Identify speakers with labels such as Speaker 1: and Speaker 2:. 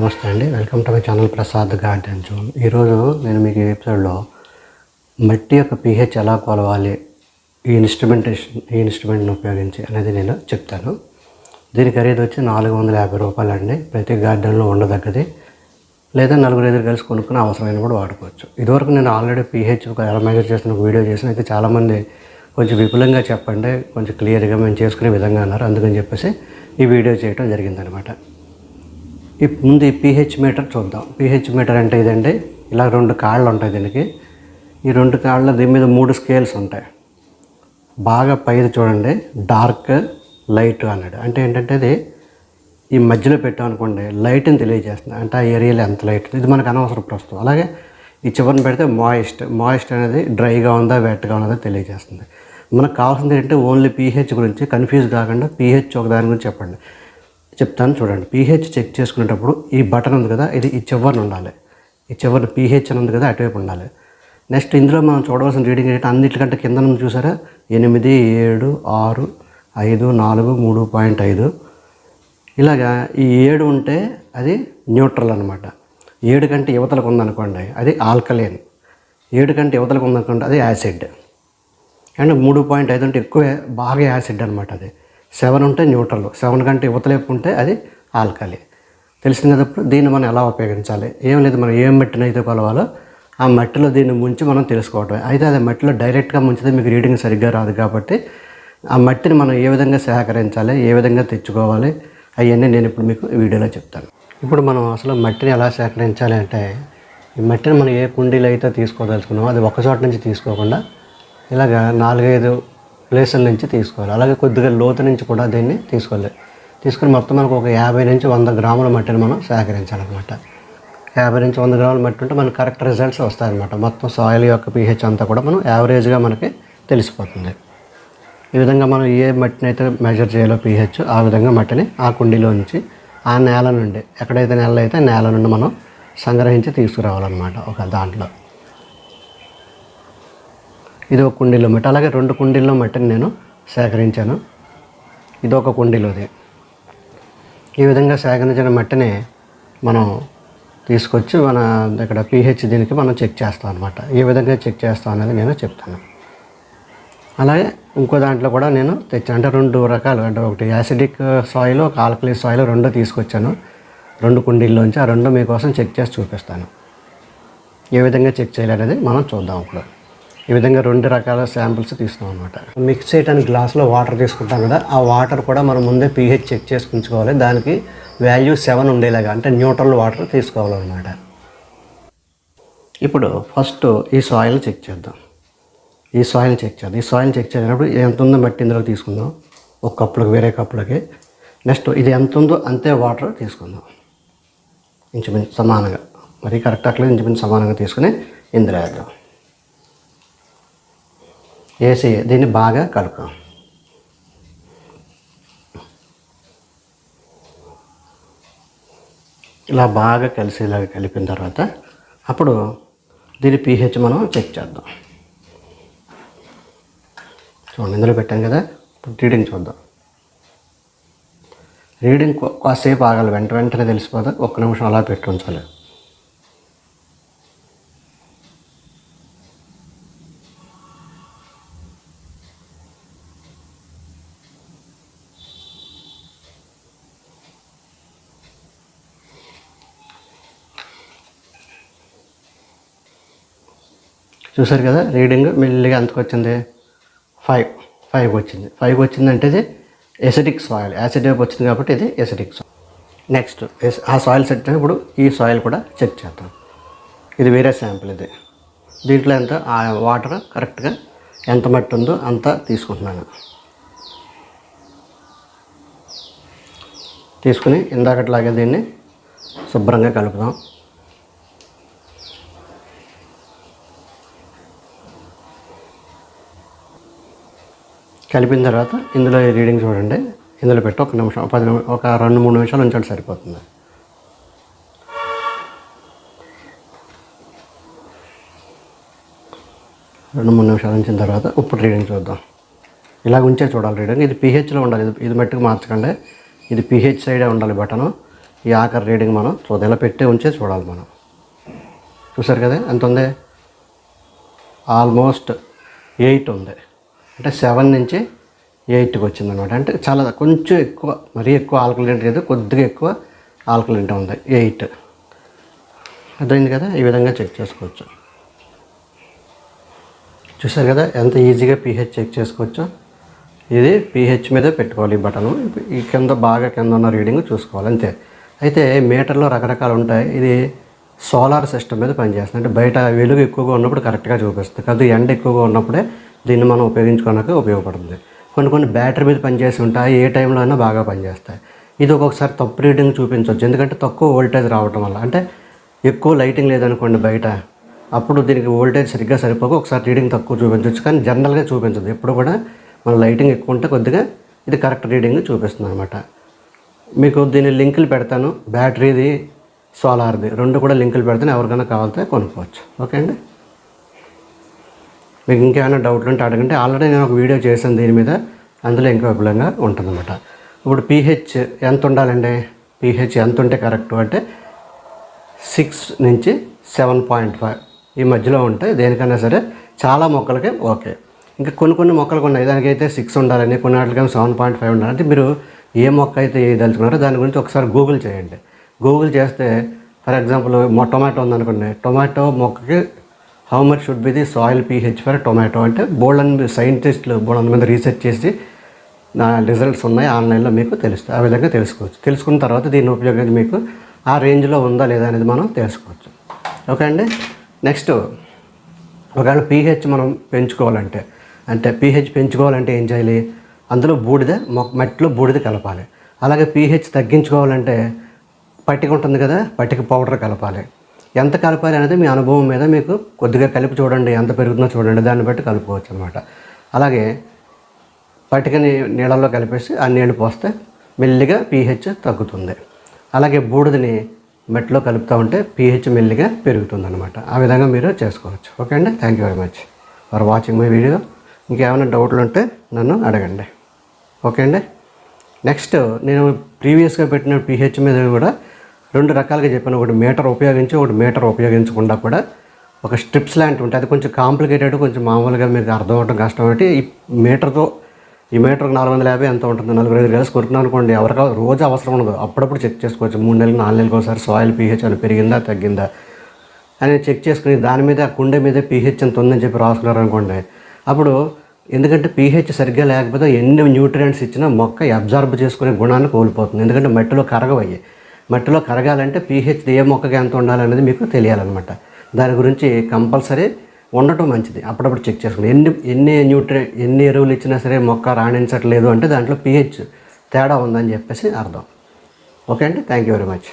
Speaker 1: నమస్తే అండి, welcome to my channel Prasad garden zone. ఈరోజు నేను మీకు ఈ ఎపిసోడ్లో మట్టి యొక్క pH ఎలా కొలవాలి, ఈ ఇన్స్ట్రుమెంట్ని ఉపయోగించి అనేది నేను చెప్తాను. దీని ఖరీదు వచ్చి 450 రూపాయలు అండి. ప్రతి గార్డెన్లో ఉండదగ్గది, లేదా నలుగురు ఎదురు కలిసి కొనుక్కుని అవసరమైన కూడా వాడుకోవచ్చు. ఇదివరకు నేను ఆల్రెడీ pH ఎలా మెజర్ చేసిన ఒక వీడియో చేసిన, అయితే చాలామంది కొంచెం విపులంగా చెప్పండి, కొంచెం క్లియర్గా మేము చేసుకునే విధంగా అన్నారు. అందుకని చెప్పేసి ఈ వీడియో చేయడం జరిగిందనమాట. ముందు ఈ pH మీటర్ చూద్దాం. pH మీటర్ అంటే ఇదండి, ఇలా 2 కాళ్ళు ఉంటాయి దీనికి. ఈ 2 కాళ్ళ దీని మీద 3 స్కేల్స్ ఉంటాయి. బాగా పైది చూడండి, డార్క్ లైట్ అన్నాడు. అంటే ఏంటంటే ఇది ఈ మధ్యలో పెట్టామనుకోండి, లైట్ని తెలియజేస్తుంది. అంటే ఆ ఏరియాలో ఎంత లైట్, ఇది మనకు అనవసరం ప్రస్తుతం. అలాగే ఈ చివరిని పెడితే మాయిస్ట్ అనేది డ్రైగా ఉందా వెట్గా ఉన్నదో తెలియజేస్తుంది. మనకు కావాల్సింది ఏంటంటే ఓన్లీ pH గురించి కన్ఫ్యూజ్ కాకుండా pH ఒక దాని గురించి చెప్పండి. చెప్తాను చూడండి. pH చెక్ చేసుకునేటప్పుడు ఈ బటన్ ఉంది కదా, ఇది ఈ చివరిని ఉండాలి. ఈ చివరిని pH అని ఉంది కదా, అటువైపు ఉండాలి. నెక్స్ట్ ఇందులో మనం చూడవలసిన రీడింగ్ ఏంటంటే అన్నిటికంటే కింద నుంచి చూసారా, 8, 7, 6, 5, 4, 3.5 ఇలాగా. ఈ 7 ఉంటే అది న్యూట్రల్ అనమాట. 7 కంటే యువతలకు ఉందనుకోండి అది ఆల్కలైన్, 7 కంటే యువతలకు ఉందనుకోండి అది యాసిడ్, అండ్ 3.5 అంటే ఎక్కువ బాగా యాసిడ్ అనమాట. అది 7 ఉంటే న్యూట్రల్, 7 కంటే యువతలేపు ఉంటే అది ఆల్కలి. తెలిసింది కదా. ఇప్పుడు దీన్ని మనం ఎలా ఉపయోగించాలి, ఏం లేదు, మనం ఏ మట్టిని అయితే కొలవాలో ఆ మట్టిలో దీన్ని ముంచి మనం తెలుసుకోవటం. అయితే అది మట్టిలో డైరెక్ట్గా ముంచితే మీకు రీడింగ్ సరిగ్గా రాదు. కాబట్టి ఆ మట్టిని మనం ఏ విధంగా సేకరించాలి, ఏ విధంగా తెచ్చుకోవాలి, అవన్నీ నేను ఇప్పుడు మీకు వీడియోలో చెప్తాను. ఇప్పుడు మనం అసలు మట్టిని ఎలా సేకరించాలి అంటే, ఈ మట్టిని మనం ఏ కుండీలో అయితే తీసుకోదలుచుకున్నామో అది ఒక చోట నుంచి తీసుకోకుండా ఇలాగ 4-5 ప్లేసుల నుంచి తీసుకోవాలి. అలాగే కొద్దిగా లోతు నుంచి కూడా దీన్ని తీసుకొని మొత్తం మనకు ఒక 50 నుంచి 100 గ్రాముల మట్టిని మనం సేకరించాలన్నమాట. 50 నుంచి 100 గ్రాముల మట్టి ఉంటే మనకు కరెక్ట్ రిజల్ట్స్ వస్తాయన్నమాట. మొత్తం సాయిల్ యొక్క pH అంతా కూడా మనం యావరేజ్గా మనకి తెలిసిపోతుంది. ఈ విధంగా మనం ఏ మట్టిని అయితే మెజర్ చేయాలో pH, ఆ విధంగా మట్టిని ఆ కుండీలో నుంచి ఆ నేల నుండి, ఎక్కడైతే నేల అయితే నేల నుండి మనం సంగ్రహించి తీసుకురావాలన్నమాట ఒక దాంట్లో. ఇది ఒక కుండీలో మట్టి. అలాగే 2 కుండీల్లో మట్టిని నేను సేకరించాను. ఇది ఒక కుండీలోది. ఈ విధంగా సేకరించిన మట్టిని మనం తీసుకొచ్చి మన ఇక్కడ pH దీనికి మనం చెక్ చేస్తాం అనమాట. ఏ విధంగా చెక్ చేస్తాం అనేది నేను చెప్తాను. అలాగే ఇంకో దాంట్లో కూడా నేను తెచ్చాను. అంటే 2 రకాలు, అంటే ఒకటి యాసిడిక్ సాయిల్, ఒక ఆల్కలీ సాయిల్, 2 తీసుకొచ్చాను 2 కుండీల్లోంచి. ఆ 2 మీకోసం చెక్ చేసి చూపిస్తాను. ఏ విధంగా చెక్ చేయాలి అనేది మనం చూద్దాం. ఇప్పుడు ఈ విధంగా 2 రకాల శాంపిల్స్ తీస్తాం అనమాట. మిక్స్ చేయడానికి గ్లాస్లో వాటర్ తీసుకుంటాం కదా, ఆ వాటర్ కూడా మనం ముందే pH చెక్ చేసి ఉంచుకోవాలి. దానికి వాల్యూ 7 ఉండేలాగా, అంటే న్యూట్రల్ వాటర్ తీసుకోవాలన్నమాట. ఇప్పుడు ఫస్ట్ ఈ సాయిల్ చెక్ చేద్దాం. ఈ సాయిల్ చెక్ చేసినప్పుడు ఎంత ఉందో మట్టి ఇందులో తీసుకుందాం. ఒక కప్పులకి, వేరే కప్పులకి. నెక్స్ట్ ఇది ఎంత ఉందో అంతే వాటర్ తీసుకుందాం, ఇంచుమించు సమానంగా. మరి కరెక్ట్ అట్లా ఇంచుమించు సమానంగా తీసుకుని ఇందులో వేద్దాం. వేసి దీన్ని బాగా కలుపుదాం. ఇలా బాగా కలిసేలాగా కలిపిన తర్వాత అప్పుడు దీని pH మనం చెక్ చేద్దాం. చూడండి, ఇందులో పెట్టాం కదా. ఇప్పుడు రీడింగ్ చూద్దాం. రీడింగ్ కాసేపు ఆగాలి, వెంటనే తెలిసిపోతుంది. 1 నిమిషం అలా పెట్టి ఉంచాలి. చూసారు కదా, రీడింగ్ మెల్లిగా ఎంతకు వచ్చింది, 5 వచ్చింది. 5 వచ్చిందంటే ఇది ఎసిడిక్ సాయిల్, యాసిడ్ వైపు వచ్చింది కాబట్టి ఇది ఎసిడిక్ సాయిల్. నెక్స్ట్ ఆ సాయిల్ సెట్ అయినప్పుడు ఈ సాయిల్ కూడా చెక్ చేద్దాం. ఇది వేరే శాంపిల్. ఇది దీంట్లో ఎంత ఆ వాటర్ కరెక్ట్గా ఎంత మట్టి ఉందో అంత తీసుకుంటున్నాను. తీసుకుని ఇందాకట్లాగే దీన్ని శుభ్రంగా కలుపుదాం. కలిపిన తర్వాత ఇందులో రీడింగ్ చూడండి. ఇందులో పెట్టి 1 నిమిషం, 10 నిమిషం, ఒక 2-3 నిమిషాలు ఉంచండి, సరిపోతుంది. రెండు మూడు నిమిషాలు ఉంచిన తర్వాత ఇప్పుడు రీడింగ్ చూద్దాం. ఇలా ఉంచే చూడాలి రీడింగ్. ఇది pHలో ఉండాలి. ఇది మట్టుకు మార్చకండి. ఇది pH సైడే ఉండాలి బటను. ఈ ఆఖరి రీడింగ్ మనం చూద్దాం. ఇలా పెట్టి ఉంచే చూడాలి మనం. చూసారు కదా ఎంత ఉంది, ఆల్మోస్ట్ 8 ఉంది. అంటే 7 నుంచి 8కి వచ్చిందనమాట. అంటే చాలా కొంచెం ఎక్కువ, మరీ ఎక్కువ ఆల్కలిన్ లేదు, కొద్దిగా ఎక్కువ ఆల్కలిన్ ఉంది. 8 అర్థమైంది కదా. ఈ విధంగా చెక్ చేసుకోవచ్చు. చూసారు కదా ఎంత ఈజీగా పీహెచ్ చెక్ చేసుకోవచ్చు. ఇది పీహెచ్ మీదే పెట్టుకోవాలి ఈ బటను. ఈ కింద బాగా కింద ఉన్న రీడింగ్ చూసుకోవాలి అంతే. అయితే మీటర్లో రకరకాలు ఉంటాయి. ఇది సోలార్ సిస్టమ్ మీద పనిచేస్తుంది. అంటే బయట వెలుగు ఎక్కువగా ఉన్నప్పుడు కరెక్ట్గా చూపిస్తుంది, కాదు ఎండ ఎక్కువగా ఉన్నప్పుడే దీన్ని మనం ఉపయోగించుకోవడానికి ఉపయోగపడుతుంది. కొన్ని బ్యాటరీ మీద పనిచేసి ఉంటాయి, ఏ టైంలో అయినా బాగా పనిచేస్తాయి. ఇది ఒక్కొక్కసారి తప్పు రీడింగ్ చూపించవచ్చు, ఎందుకంటే తక్కువ వోల్టేజ్ రావటం వల్ల. అంటే ఎక్కువ లైటింగ్ లేదనుకోండి బయట, అప్పుడు దీనికి వోల్టేజ్ సరిగ్గా సరిపోక ఒకసారి రీడింగ్ తక్కువ చూపించవచ్చు, కానీ జనరల్గా చూపించదు. ఎప్పుడు కూడా మన లైటింగ్ ఎక్కువ ఉంటే కొద్దిగా ఇది కరెక్ట్ రీడింగ్ చూపిస్తుంది అనమాట. మీకు దీని లింకులు పెడతాను, బ్యాటరీది సోలార్ది రెండు కూడా లింకులు పెడతాను, ఎవరికైనా కావాలితే కొనుక్కోవచ్చు. ఓకే అండి. మీకు ఇంకేమైనా డౌట్లు ఉంటే అడగండి. ఆల్రెడీ నేను ఒక వీడియో చేశాను దీని మీద, అందులో ఇంకా విపులంగా ఉంటుందన్నమాట. ఇప్పుడు పీహెచ్ ఎంత ఉండాలండి, పీహెచ్ ఎంత ఉంటే కరెక్ట్ అంటే 6 నుంచి 7.5 ఈ మధ్యలో ఉంటే దేనికైనా సరే చాలా మొక్కలకి ఓకే. ఇంకా కొన్ని మొక్కలకు ఉన్నాయి దానికైతే 6 ఉండాలని, కొన్ని వాటికైనా 7.5 ఉండాలి. అంటే మీరు ఏ మొక్క అయితే వేయదలుచుకున్నారో దాని గురించి ఒకసారి గూగుల్ చేయండి. గూగుల్ చేస్తే ఫర్ ఎగ్జాంపుల్ టొమాటో ఉందనుకోండి, టొమాటో మొక్కకి how much should be the soil pH for tomato అంటే బోల్డ్ సైంటిస్టులు బోల్డ్ మంది రీసెర్చ్ చేసి నా రిజల్ట్స్ ఉన్నాయి, ఆన్లైన్లో మీకు తెలుస్తాయి. ఆ విధంగా తెలుసుకోవచ్చు. తెలుసుకున్న తర్వాత దీన్ని ఉపయోగించి మీకు ఆ రేంజ్లో ఉందా లేదా అనేది మనం తెలుసుకోవచ్చు. ఓకే అండి. నెక్స్ట్, ఒకవేళ పీహెచ్ మనం పెంచుకోవాలంటే, అంటే పీహెచ్ పెంచుకోవాలంటే ఏం చేయాలి, అందులో బూడిద మట్టిలో బూడిద కలపాలి. అలాగే పీహెచ్ తగ్గించుకోవాలంటే పట్టిక ఉంటుంది కదా, పట్టిక పౌడర్ కలపాలి. ఎంత కలపాలి అనేది మీ అనుభవం మీద మీకు కొద్దిగా కలిపి చూడండి, ఎంత పెరుగుతుందో చూడండి, దాన్ని బట్టి కలుపుకోవచ్చు అనమాట. అలాగే పట్టికని నీళ్ళల్లో కలిపేసి ఆ నీళ్ళు పోస్తే మెల్లిగా పీహెచ్ తగ్గుతుంది. అలాగే బూడిదని మట్టిలో కలుపుతూ ఉంటే పీహెచ్ మెల్లిగా పెరుగుతుంది అనమాట. ఆ విధంగా మీరు చేసుకోవచ్చు. ఓకే అండి. Thank you very much for watching my video. ఇంకేమైనా డౌట్లు ఉంటే నన్ను అడగండి. ఓకే అండి. నెక్స్ట్, నేను ప్రీవియస్గా పెట్టిన పీహెచ్ మీద కూడా 2 రకాలుగా చెప్పాను. ఒకటి మీటర్ ఉపయోగించి, ఒకటి మీటర్ ఉపయోగించకుండా కూడా ఒక స్ట్రిప్స్ లాంటివి ఉంటాయి. అది కొంచెం కాంప్లికేటెడ్, కొంచెం మామూలుగా మీకు అర్థం అవడం కష్టం. అంటే ఈ మీటర్తో, ఈ మీటర్కి 450 ఎంత ఉంటుంది, 4-5 కలిసి కొడుతున్నాం అనుకోండి, ఎవరికి రోజు అవసరం ఉండదు. అప్పుడప్పుడు చెక్ చేసుకోవచ్చు. 3 నెలలకు 4 నెలలకు ఒకసారి సాయిల్ పీహెచ్ అని పెరిగిందా తగ్గిందా అని చెక్ చేసుకుని దాని మీద కుండ మీద పీహెచ్ ఎంత ఉందని చెప్పి రాసుకున్నారు అనుకోండి, అప్పుడు ఎందుకంటే పీహెచ్ సరిగ్గా లేకపోతే ఎన్ని న్యూట్రియంట్స్ ఇచ్చినా మొక్క అబ్జార్బ్ చేసుకునే గుణాన్ని కోల్పోతుంది. ఎందుకంటే మట్టిలో కరగవయ్యి. మట్టిలో కరగాలంటే పీహెచ్ ఏ మొక్కకి ఎంత ఉండాలనేది మీకు తెలియాలన్నమాట. దాని గురించి కంపల్సరీ ఉండటం మంచిది. అప్పుడప్పుడు చెక్ చేసుకోండి. ఎన్ని ఎరువులు ఇచ్చినా సరే మొక్క రాణించట్లేదు అంటే దాంట్లో పీహెచ్ తేడా ఉందని చెప్పేసి అర్థం. ఓకే అండి. Thank you very much.